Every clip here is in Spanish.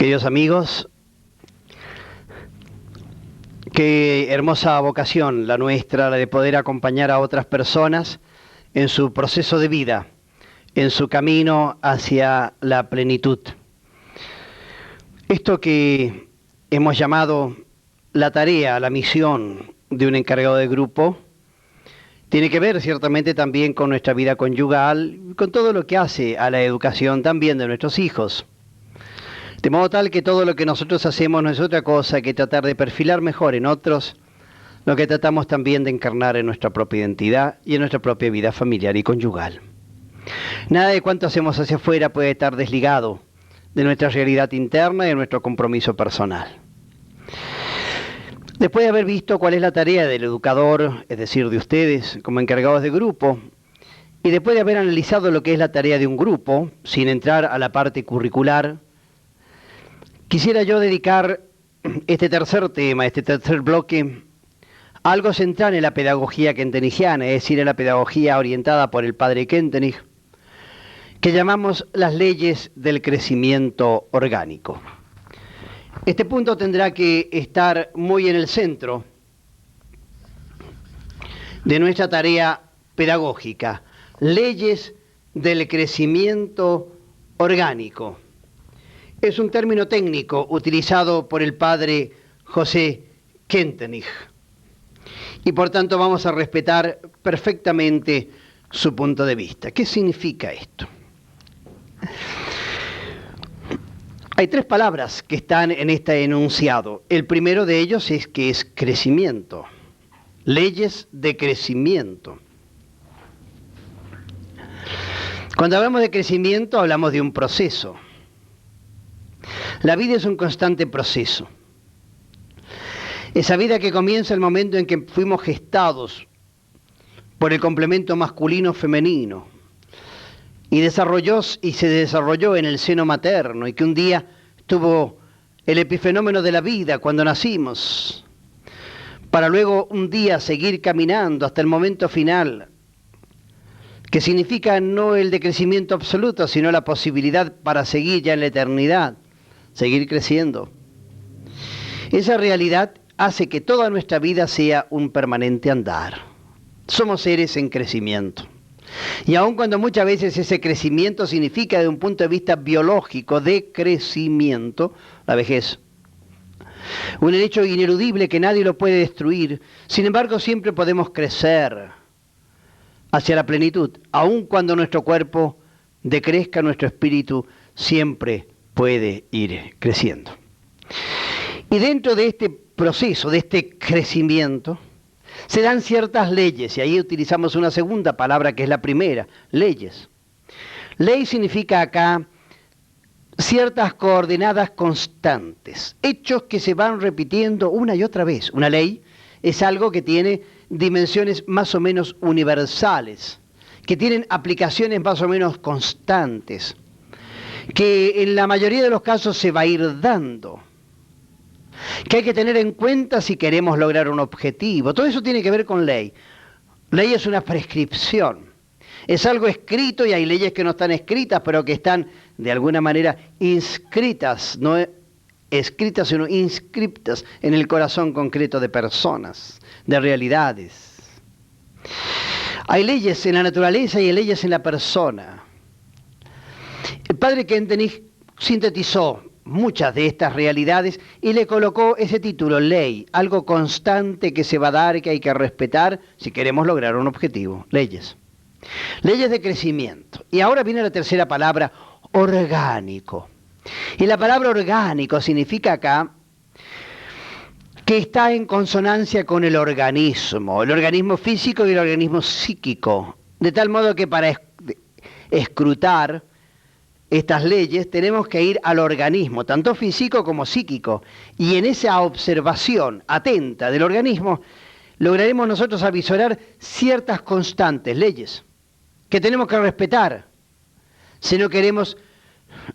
Queridos amigos, qué hermosa vocación la nuestra, la de poder acompañar a otras personas en su proceso de vida, en su camino hacia la plenitud. Esto que hemos llamado la tarea, la misión de un encargado de grupo, tiene que ver ciertamente también con nuestra vida conyugal, con todo lo que hace a la educación también de nuestros hijos. De modo tal que todo lo que nosotros hacemos no es otra cosa que tratar de perfilar mejor en otros lo que tratamos también de encarnar en nuestra propia identidad y en nuestra propia vida familiar y conyugal. Nada de cuanto hacemos hacia afuera puede estar desligado de nuestra realidad interna y de nuestro compromiso personal. Después de haber visto cuál es la tarea del educador, es decir, de ustedes como encargados de grupo, y después de haber analizado lo que es la tarea de un grupo, sin entrar a la parte curricular, quisiera yo dedicar este tercer tema, este tercer bloque, a algo central en la pedagogía kentenigiana, es decir, en la pedagogía orientada por el padre Kentenich, que llamamos las leyes del crecimiento orgánico. Este punto tendrá que estar muy en el centro de nuestra tarea pedagógica, leyes del crecimiento orgánico. Es un término técnico utilizado por el padre José Kentenich y por tanto vamos a respetar perfectamente su punto de vista. ¿Qué significa esto? Hay tres palabras que están en este enunciado. El primero de ellos es que es crecimiento. Leyes de crecimiento. Cuando hablamos de crecimiento hablamos de un proceso. La vida es un constante proceso. Esa vida que comienza el momento en que fuimos gestados por el complemento masculino-femenino y se desarrolló en el seno materno y que un día tuvo el epifenómeno de la vida cuando nacimos, para luego un día seguir caminando hasta el momento final, que significa no el decrecimiento absoluto, sino la posibilidad para seguir ya en la eternidad, seguir creciendo. Esa realidad hace que toda nuestra vida sea un permanente andar. Somos seres en crecimiento. Y aun cuando muchas veces ese crecimiento significa desde un punto de vista biológico de crecimiento, la vejez, un hecho ineludible que nadie lo puede destruir, sin embargo siempre podemos crecer hacia la plenitud, aun cuando nuestro cuerpo decrezca, nuestro espíritu siempre puede ir creciendo. Y dentro de este proceso, de este crecimiento, se dan ciertas leyes, y ahí utilizamos una segunda palabra que es la primera, leyes. Ley significa acá ciertas coordenadas constantes, hechos que se van repitiendo una y otra vez. Una ley es algo que tiene dimensiones más o menos universales, que tienen aplicaciones más o menos constantes, que en la mayoría de los casos se va a ir dando, que hay que tener en cuenta si queremos lograr un objetivo. Todo eso tiene que ver con ley. Ley es una prescripción, es algo escrito y hay leyes que no están escritas, pero que están de alguna manera inscritas, no escritas sino inscriptas en el corazón concreto de personas, de realidades. Hay leyes en la naturaleza y hay leyes en la persona. El padre Kentenich sintetizó muchas de estas realidades y le colocó ese título, ley, algo constante que se va a dar, que hay que respetar si queremos lograr un objetivo. Leyes. Leyes de crecimiento. Y ahora viene la tercera palabra, orgánico. Y la palabra orgánico significa acá que está en consonancia con el organismo físico y el organismo psíquico. De tal modo que para escrutar estas leyes tenemos que ir al organismo, tanto físico como psíquico, y en esa observación atenta del organismo lograremos nosotros avisorar ciertas constantes, leyes, que tenemos que respetar si no queremos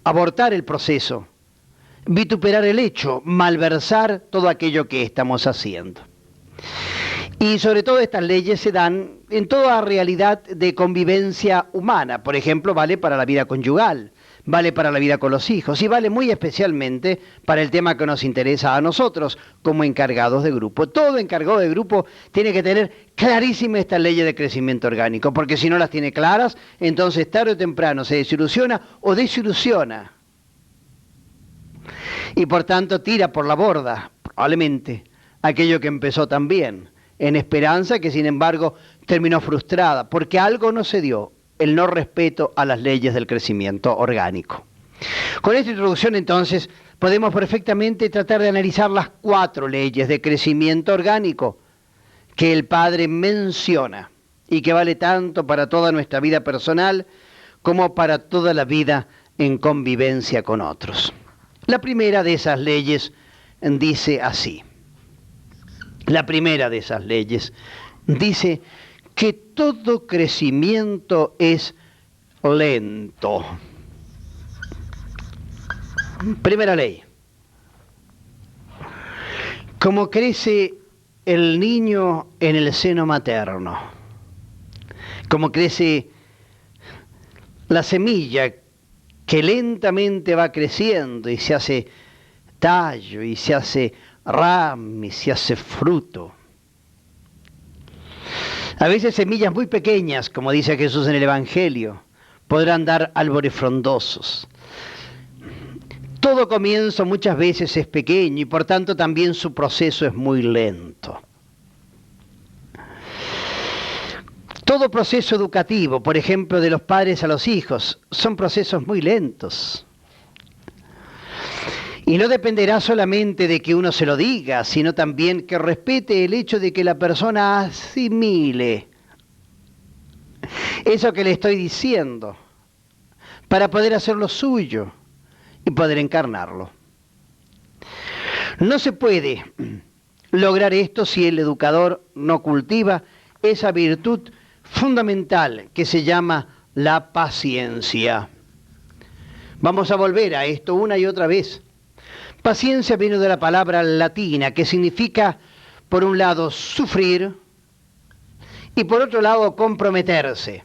abortar el proceso, vituperar el hecho, malversar todo aquello que estamos haciendo. Y sobre todo estas leyes se dan en toda realidad de convivencia humana, por ejemplo, vale para la vida conyugal, vale para la vida con los hijos y vale muy especialmente para el tema que nos interesa a nosotros como encargados de grupo. Todo encargado de grupo tiene que tener clarísimas estas leyes de crecimiento orgánico, porque si no las tiene claras, entonces tarde o temprano se desilusiona o desilusiona. Y por tanto tira por la borda, probablemente, aquello que empezó tan bien, en esperanza que sin embargo terminó frustrada, porque algo no se dio, el no respeto a las leyes del crecimiento orgánico. Con esta introducción entonces podemos perfectamente tratar de analizar las 4 leyes de crecimiento orgánico que el Padre menciona y que vale tanto para toda nuestra vida personal como para toda la vida en convivencia con otros. La primera de esas leyes dice así. La primera de esas leyes dice que todo crecimiento es lento. Primera ley. Como crece el niño en el seno materno, como crece la semilla que lentamente va creciendo y se hace tallo y se hace rama y se hace fruto. A veces semillas muy pequeñas, como dice Jesús en el Evangelio, podrán dar árboles frondosos. Todo comienzo muchas veces es pequeño y por tanto también su proceso es muy lento. Todo proceso educativo, por ejemplo, de los padres a los hijos, son procesos muy lentos. Y no dependerá solamente de que uno se lo diga, sino también que respete el hecho de que la persona asimile eso que le estoy diciendo para poder hacerlo suyo y poder encarnarlo. No se puede lograr esto si el educador no cultiva esa virtud fundamental que se llama la paciencia. Vamos a volver a esto una y otra vez. Paciencia viene de la palabra latina que significa, por un lado, sufrir y por otro lado, comprometerse.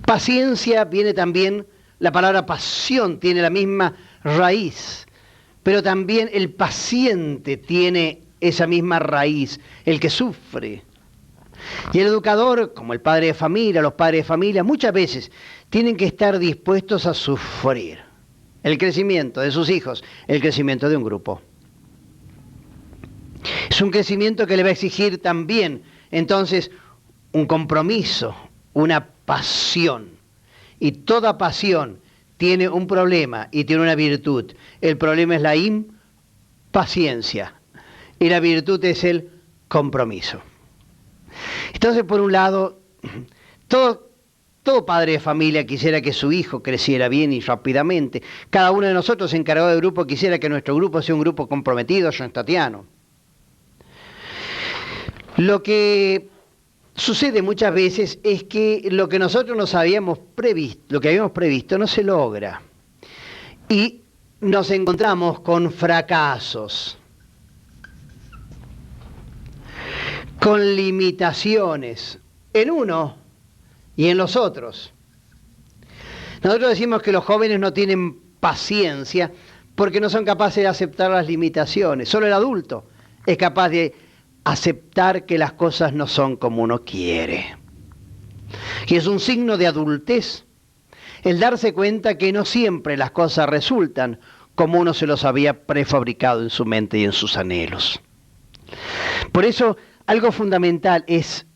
Paciencia viene también, la palabra pasión tiene la misma raíz, pero también el paciente tiene esa misma raíz, el que sufre. Y el educador, como el padre de familia, los padres de familia, muchas veces tienen que estar dispuestos a sufrir el crecimiento de sus hijos, el crecimiento de un grupo. Es un crecimiento que le va a exigir también, entonces, un compromiso, una pasión. Y toda pasión tiene un problema y tiene una virtud. El problema es la impaciencia y la virtud es el compromiso. Entonces, por un lado, todo padre de familia quisiera que su hijo creciera bien y rápidamente. Cada uno de nosotros, encargado de grupo, quisiera que nuestro grupo sea un grupo comprometido, schoenstattiano. Lo que sucede muchas veces es que lo que nosotros nos habíamos previsto, lo que habíamos previsto no se logra. Y nos encontramos con fracasos, con limitaciones en uno y en los otros. Nosotros decimos que los jóvenes no tienen paciencia porque no son capaces de aceptar las limitaciones. Solo el adulto es capaz de aceptar que las cosas no son como uno quiere. Y es un signo de adultez el darse cuenta que no siempre las cosas resultan como uno se los había prefabricado en su mente y en sus anhelos. Por eso, algo fundamental es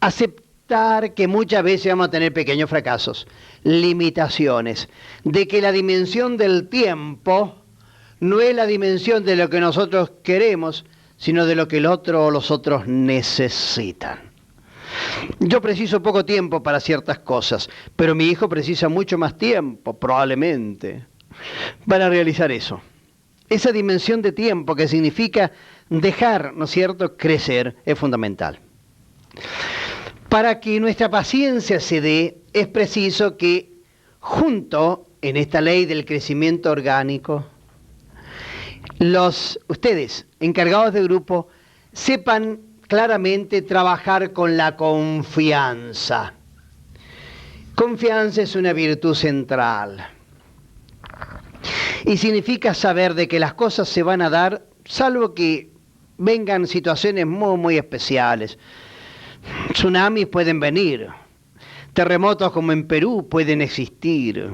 aceptar que muchas veces vamos a tener pequeños fracasos, limitaciones, de que la dimensión del tiempo no es la dimensión de lo que nosotros queremos, sino de lo que el otro o los otros necesitan. Yo preciso poco tiempo para ciertas cosas, pero mi hijo precisa mucho más tiempo, probablemente, para realizar eso. Esa dimensión de tiempo que significa dejar, ¿no es cierto?, crecer, es fundamental. Para que nuestra paciencia se dé, es preciso que junto en esta ley del crecimiento orgánico, ustedes, encargados de grupo, sepan claramente trabajar con la confianza. Confianza es una virtud central y significa saber de que las cosas se van a dar salvo que vengan situaciones muy especiales. Tsunamis pueden venir, terremotos como en Perú pueden existir,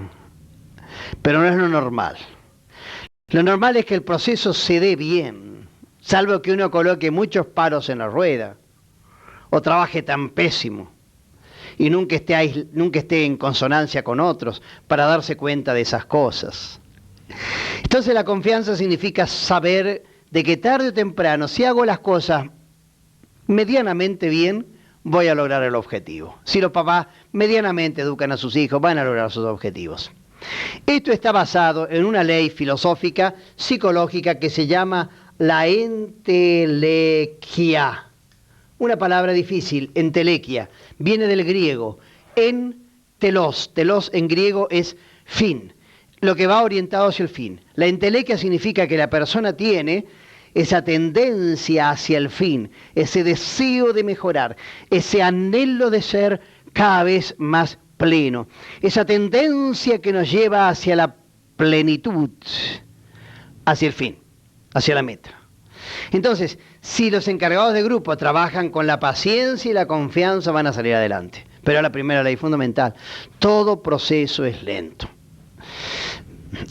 pero no es lo normal. Lo normal es que el proceso se dé bien, salvo que uno coloque muchos palos en la rueda o trabaje tan pésimo y nunca esté en consonancia con otros para darse cuenta de esas cosas. Entonces la confianza significa saber de que tarde o temprano, si hago las cosas medianamente bien, voy a lograr el objetivo. Si los papás medianamente educan a sus hijos, van a lograr sus objetivos. Esto está basado en una ley filosófica, psicológica, que se llama la entelequia. Una palabra difícil, entelequia, viene del griego, telos en griego es fin, lo que va orientado hacia el fin. La entelequia significa que la persona tiene esa tendencia hacia el fin, ese deseo de mejorar, ese anhelo de ser cada vez más pleno, esa tendencia que nos lleva hacia la plenitud, hacia el fin, hacia la meta. Entonces, si los encargados de grupo trabajan con la paciencia y la confianza, van a salir adelante. Pero la primera ley fundamental, todo proceso es lento.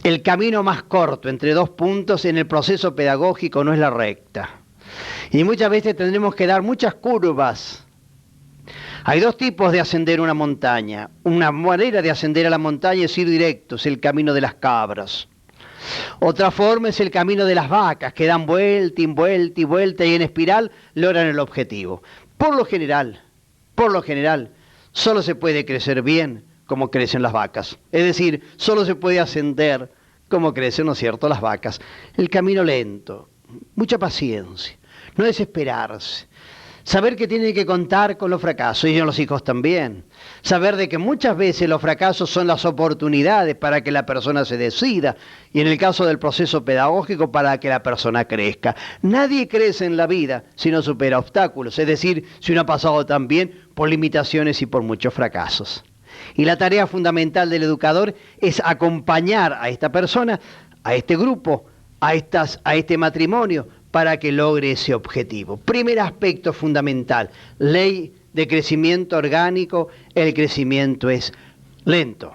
El camino más corto entre dos puntos en el proceso pedagógico no es la recta. Y muchas veces tendremos que dar muchas curvas. Hay dos tipos de ascender una montaña. Una manera de ascender a la montaña es ir directo, es el camino de las cabras. Otra forma es el camino de las vacas, que dan vuelta y vuelta y vuelta y en espiral logran el objetivo. Por lo general, solo se puede crecer bien como crecen las vacas. Es decir, solo se puede ascender como crecen, ¿no es cierto?, las vacas. El camino lento, mucha paciencia, no desesperarse. Saber que tiene que contar con los fracasos, y los hijos también. Saber de que muchas veces los fracasos son las oportunidades para que la persona se decida, y en el caso del proceso pedagógico, para que la persona crezca. Nadie crece en la vida si no supera obstáculos, es decir, si no ha pasado también por limitaciones y por muchos fracasos. Y la tarea fundamental del educador es acompañar a esta persona, a este grupo, a este matrimonio, para que logre ese objetivo. Primer aspecto fundamental, ley de crecimiento orgánico, el crecimiento es lento.